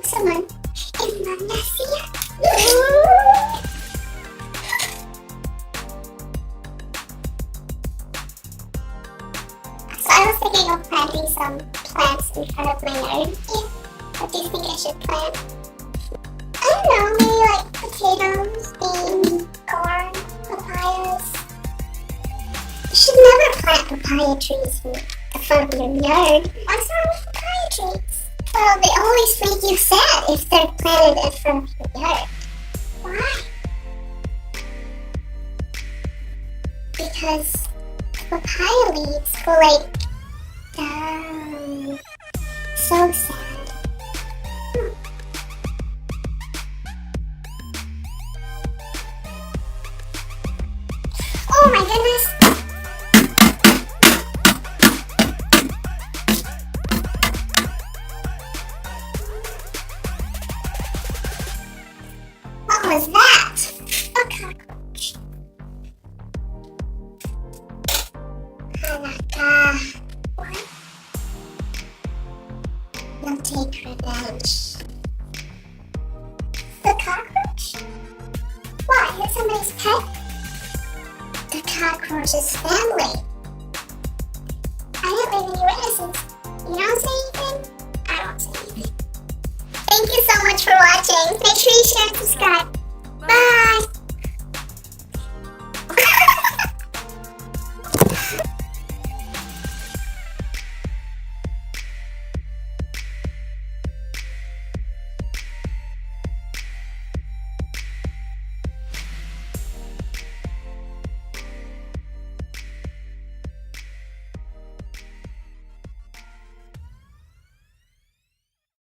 Someone in Malaysia. So I was thinking of planting some plants in front of my yard. Yeah. What do you think I should plant? I don't know, maybe like potatoes, beans, corn, papayas. You should never plant papaya trees in the front of your yard. What's wrong with papaya trees? Well, they always make you sad if they're planted in front of your yard. Why? Because papaya leaves go like down. So sad. Oh my goodness! What was that? A cockroach. Hanaka. What? You'll take revenge. The cockroach? Why? Is it somebody's pet? The cockroach's family. I didn't leave any witnesses. You don't say anything? I don't say anything. Thank you so much for watching. Make sure you share and subscribe. Bye!